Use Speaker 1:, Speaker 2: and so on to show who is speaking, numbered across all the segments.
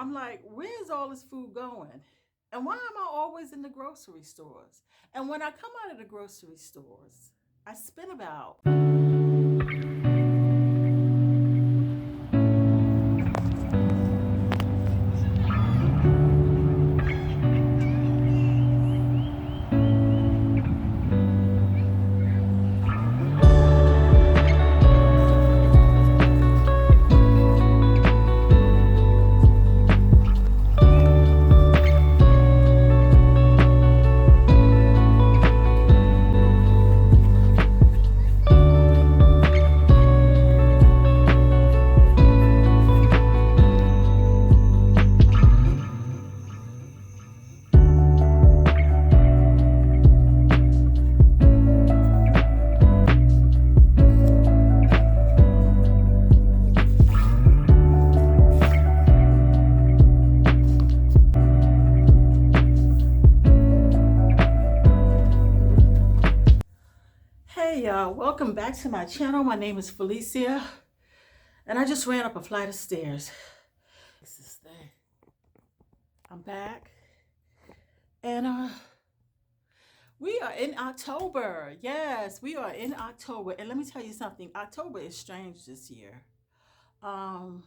Speaker 1: I'm like, where's all this food going? And why am I always in the grocery stores? And when I come out of the grocery stores, I spend about hey y'all, welcome back to my channel. My name is Felicia, and I just ran up a flight of stairs. This is I'm back, and we are in October. Yes, we are in October, and let me tell you something. October is strange this year. Um,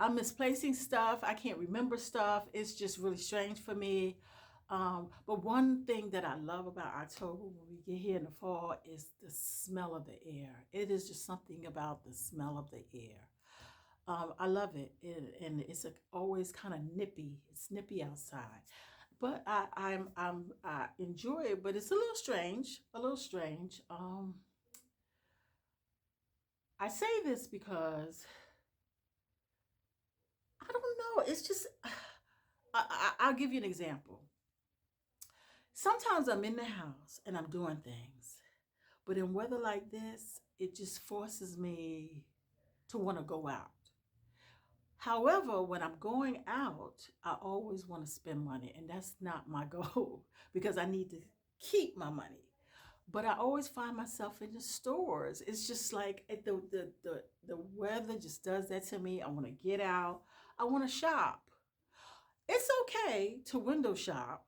Speaker 1: I'm misplacing stuff. I can't remember stuff. It's just really strange for me. But one thing that I love about October when we get here in the fall is the smell of the air. It is just something about the smell of the air. I love it, and it's always kind of nippy. It's nippy outside, but I enjoy it. But it's a little strange, a little strange. I say this because I don't know. It's just I'll give you an example. Sometimes I'm in the house and I'm doing things, but in weather like this, it just forces me to want to go out. However, when I'm going out, I always want to spend money, and that's not my goal because I need to keep my money. But I always find myself in the stores. It's just like the weather just does that to me. I want to get out. I want to shop. It's okay to window shop,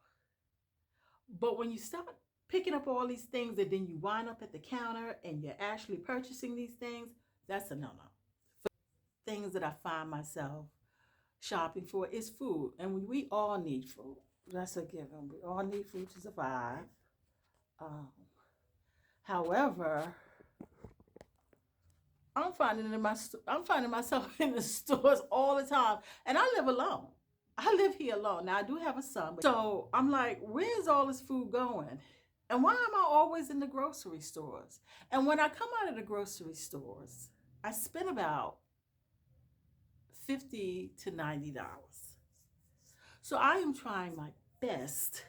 Speaker 1: but when you start picking up all these things and then you wind up at the counter and you're actually purchasing these things, that's a no-no. Things that I find myself shopping for is food, and we all need food. That's a given. We all need food to survive. Um, However, I'm finding myself in the stores all the time, and I live alone. I live here alone. Now I do have a son, so I'm like, where's all this food going? And why am I always in the grocery stores? And when I come out of the grocery stores, I spend about $50 to $90. So I am trying my best,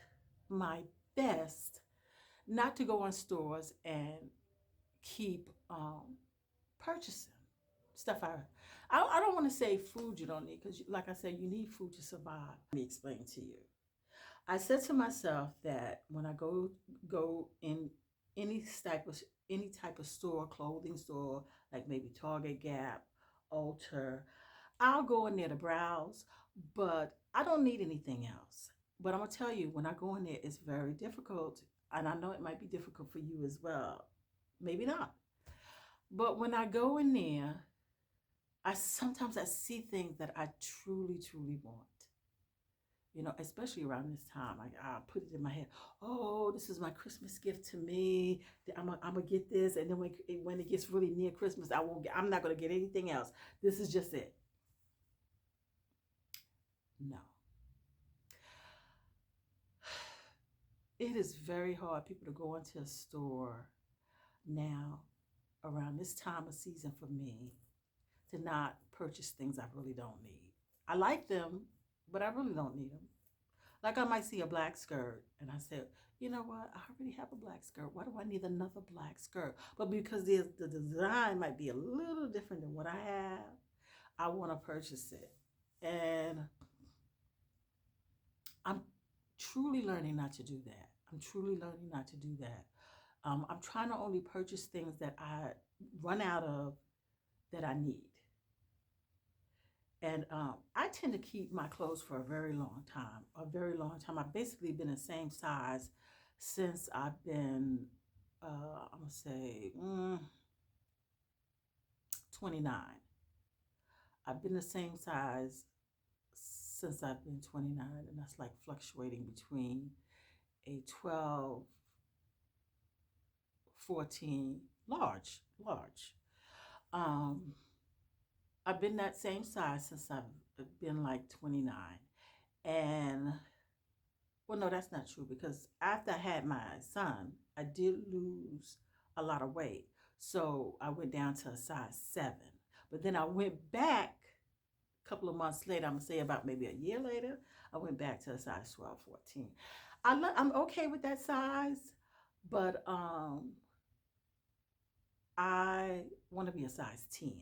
Speaker 1: not to go on stores and keep purchasing stuff. I don't want to say food you don't need because, like I said, you need food to survive. Let me explain to you. I said to myself that when I go in any type of any type of store, clothing store, like maybe Target, Gap, Ulta, I'll go in there to browse, but I don't need anything else. But I'm gonna tell you, when I go in there, it's very difficult, and I know it might be difficult for you as well. Maybe not. But when I go in there, I sometimes I see things that I truly want. You know, especially around this time, I put it in my head. Oh, this is my Christmas gift to me. I'm gonna get this, and then when it gets really near Christmas, I'm not gonna get anything else. This is just it. No, it is very hard people to go into a store now around this time of season for me to not purchase things I really don't need. I like them, but I really don't need them. Like I might see a black skirt and I said, you know what? I already have a black skirt. Why do I need another black skirt? But because the design might be a little different than what I have, I want to purchase it. And I'm truly learning not to do that. I'm truly learning not to do that. I'm trying to only purchase things that I run out of that I need. And I tend to keep my clothes for a very long time, a very long time. I've basically been the same size since I've been, I'm going to say, 29. I've been the same size since I've been 29, and that's like fluctuating between a 12, 14, large, large. Um, I've been that same size since I've been like 29. And well, no, that's not true because after I had my son, I did lose a lot of weight. So I went down to a size 7. But then I went back a couple of months later, I'm going to say about maybe a year later, I went back to a size 12, 14. I'm okay with that size, but I want to be a size 10.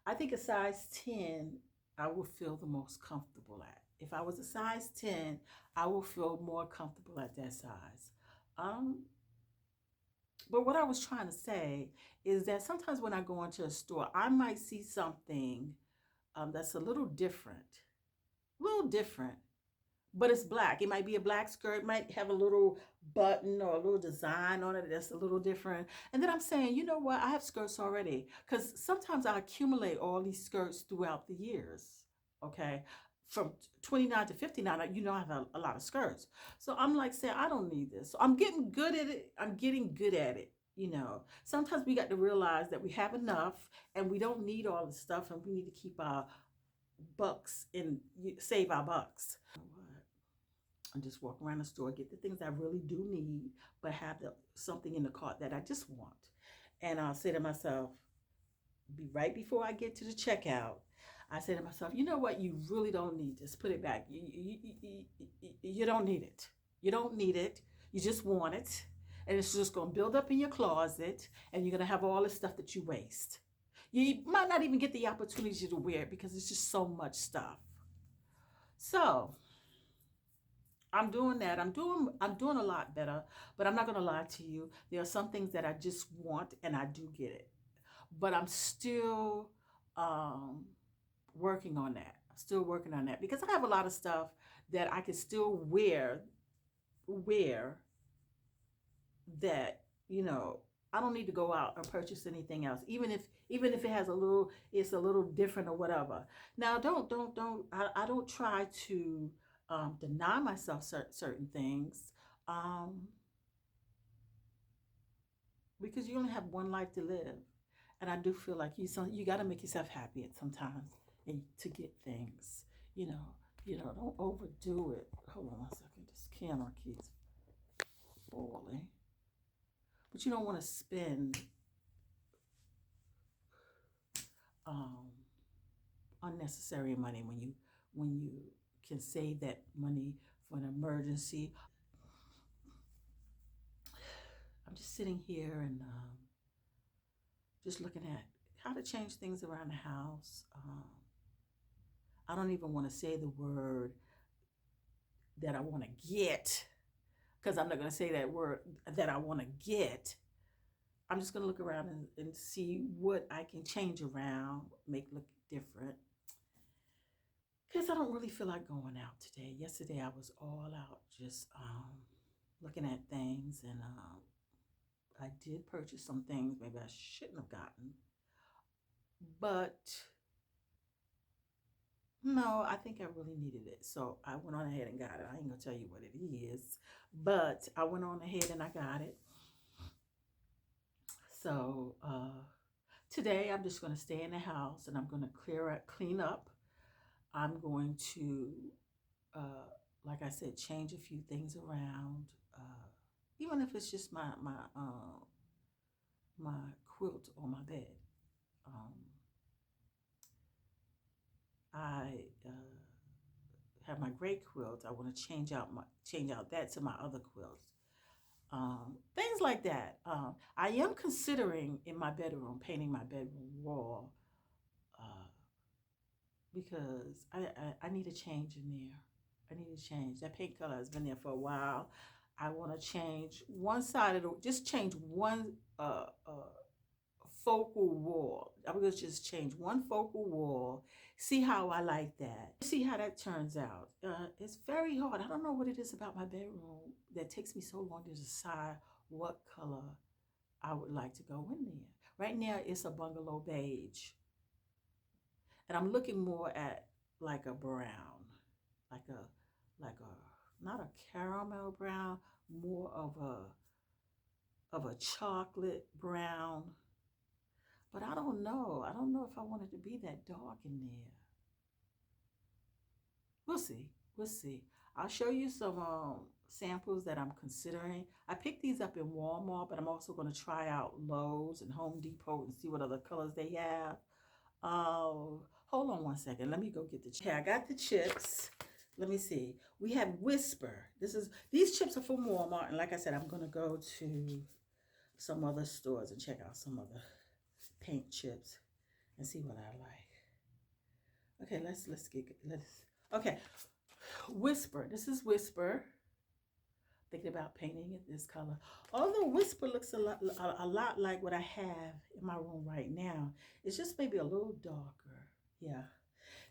Speaker 1: I think a size 10, I will feel the most comfortable at. If I was a size 10, I will feel more comfortable at that size. Um, but what I was trying to say is that sometimes when I go into a store, I might see something that's a little different, but it's black. It might be a black skirt, might have a little button or a little design on it that's a little different. And then I'm saying, you know what? I have skirts already because sometimes I accumulate all these skirts throughout the years. Okay. From 29 to 59, I have a lot of skirts. So I'm like saying, I don't need this. So I'm getting good at it. I'm getting good at it. Sometimes we got to realize that we have enough and we don't need all the stuff and we need to keep our bucks and save our bucks. And just walk around the store, get the things I really do need, but have something in the cart that I just want. And I'll say to myself, be right before I get to the checkout, I say to myself, you know what? You really don't need this. Put it back. You don't need it. You don't need it. You just want it. And it's just going to build up in your closet, and you're going to have all the stuff that you waste. You might not even get the opportunity to wear it because it's just so much stuff. So I'm doing that. I'm doing a lot better, but I'm not gonna lie to you. There are some things that I just want and I do get it. But I'm still um working on that. I'm still working on that because I have a lot of stuff that I can still wear that, I don't need to go out or purchase anything else, even if it has it's a little different or whatever. Now, I don't try to deny myself certain things, um, because you only have one life to live, and I do feel like you got to make yourself happy at sometimes and to get things, you know, don't overdo it. Hold on 1 second, this camera keeps falling. But you don't want to spend um, unnecessary money when you can save that money for an emergency. I'm just sitting here and just looking at how to change things around the house. I don't even want to say the word that I want to get because I'm not going to say that word that I want to get. I'm just going to look around and see what I can change around, make look different. Because I don't really feel like going out today. Yesterday I was all out just looking at things, and I did purchase some things maybe I shouldn't have gotten. But no, I think I really needed it. So I went on ahead and got it. I ain't going to tell you what it is, but I went on ahead and I got it. So today I'm just going to stay in the house and I'm going to clean up. I'm going to, uh, like I said, change a few things around, even if it's just my quilt on my bed. Um, I have my gray quilt. I want to change out that to my other quilts. Things like that. I am considering in my bedroom painting my bedroom wall, uh, because I need a change in there. I need to change. That paint color has been there for a while. I want to change one side of just change one focal wall. I'm going to just change one focal wall, see how I like that, see how that turns out. It's very hard. I don't know what it is about my bedroom that takes me so long to decide what color I would like to go in there. Right now, it's a bungalow beige. And I'm looking more at like a brown, like a not a caramel brown, more of a chocolate brown. But I don't know. I don't know if I want it to be that dark in there. We'll see. We'll see. I'll show you some samples that I'm considering. I picked these up in Walmart, but I'm also going to try out Lowe's and Home Depot and see what other colors they have. Hold on one second. Let me go get the chips. Okay, I got the chips. Let me see. We have Whisper. These chips are from Walmart, and like I said, I'm gonna go to some other stores and check out some other paint chips and see what I like. Okay, let's okay. Whisper. This is Whisper. Thinking about painting it this color. Although Whisper looks a lot like what I have in my room right now. It's just maybe a little darker. Yeah.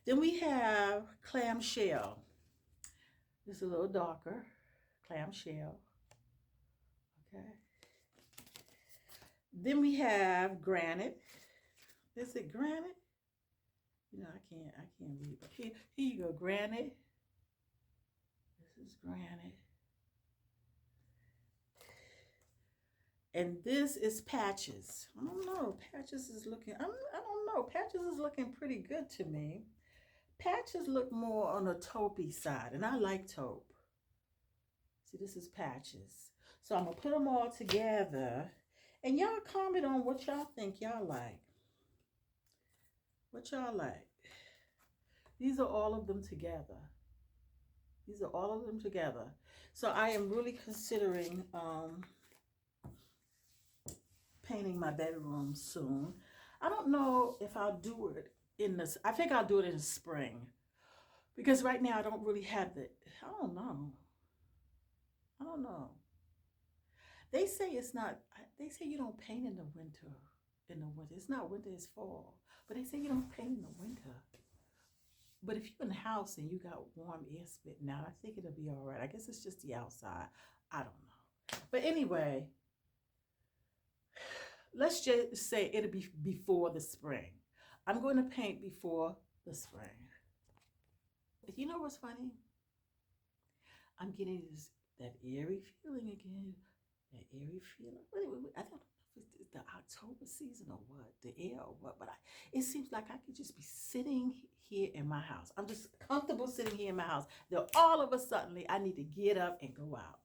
Speaker 1: Then we have Clamshell. This is a little darker. Clamshell. Okay. Then we have Granite. Is it Granite? You know, I can't read. But here you go, Granite. This is Granite. And this is Patches. I don't know. Patches is looking, I don't know. Patches is looking pretty good to me. Patches look more on the taupey side, and I like taupe. See, this is Patches. So I'm going to put them all together. And y'all comment on what y'all think y'all like. What y'all like. These are all of them together. These are all of them together. So I am really considering painting my bedroom soon. I don't know if I'll do it in this. I think I'll do it in the spring. Because right now I don't really have the, I don't know. I don't know. They say it's not, they say you don't paint in the winter. It's not winter, it's fall. But they say you don't paint in the winter. But if you're in the house and you got warm air spitting out, I think it'll be all right. I guess it's just the outside. I don't know. But anyway, let's just say it'll be before the spring. I'm going to paint before the spring. You know what's funny? I'm getting that eerie feeling again. That eerie feeling. I don't know if it's the October season or what, the air or what, but it seems like I could just be sitting here in my house. I'm just comfortable sitting here in my house. Then all of a sudden, I need to get up and go out.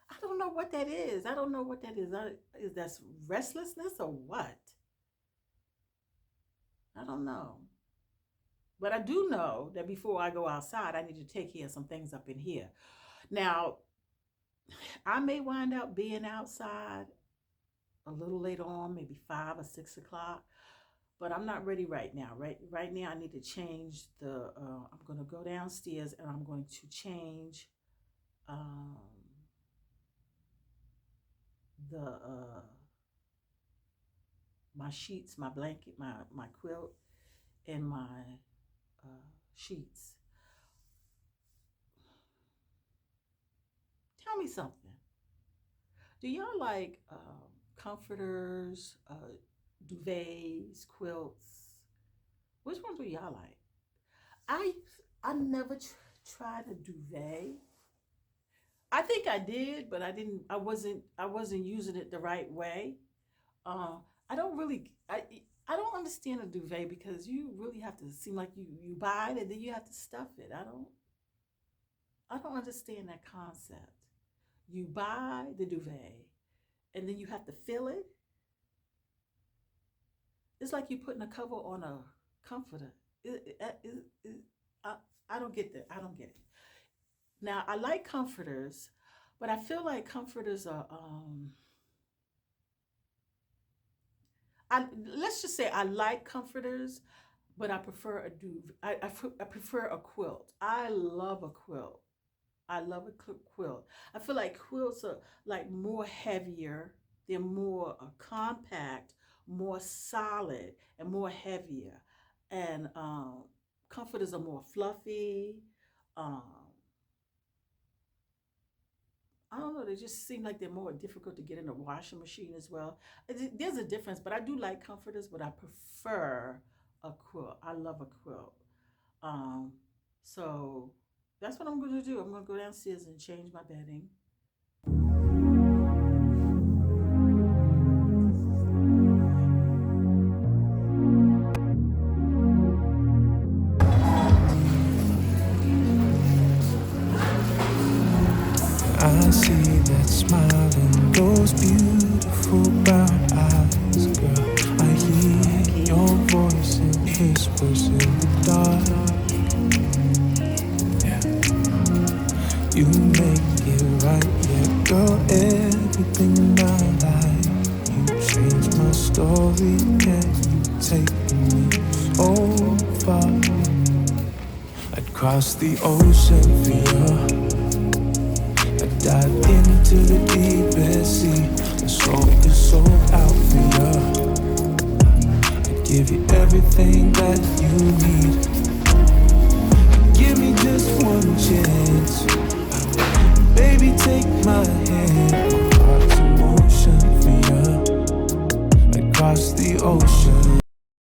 Speaker 1: I don't know what that is. I don't know what that is. Is that restlessness or what? I don't know. But I do know that before I go outside, I need to take care of some things up in here. Now, I may wind up being outside a little later on, maybe 5 or 6 o'clock, but I'm not ready right now. Right now, I need to change the, I'm going to go downstairs and I'm going to change my sheets, my blanket, my quilt, and my sheets. Tell me something. Do y'all like comforters, duvets, quilts? Which ones do y'all like? I never tried a duvet. I think I did, but I wasn't using it the right way. I don't really. I don't understand a duvet because you really have to seem like you buy it and then you have to stuff it. I don't understand that concept. You buy the duvet and then you have to fill it. It's like you're putting a cover on a comforter. I, I don't get that. I don't get it. Now, I like comforters, but I feel like comforters are, let's just say I like comforters, but I prefer a duvet. I prefer a quilt. I love a quilt. I love a quilt. I feel like quilts are like more heavier. They're more compact, more solid and more heavier. And comforters are more fluffy. Um, I don't know. They just seem like they're more difficult to get in the washing machine as well. There's a difference, but I do like comforters, but I prefer a quilt. I love a quilt. Um, so that's what I'm going to do. I'm going to go downstairs and change my bedding.
Speaker 2: I see that smile in those beautiful brown eyes, girl. I hear your voice in whispers in the dark. Yeah. You make it right, yeah, girl. Everything in my life. You changed my story, yeah. You take me so far. I'd cross the ocean for you. I dive into the deepest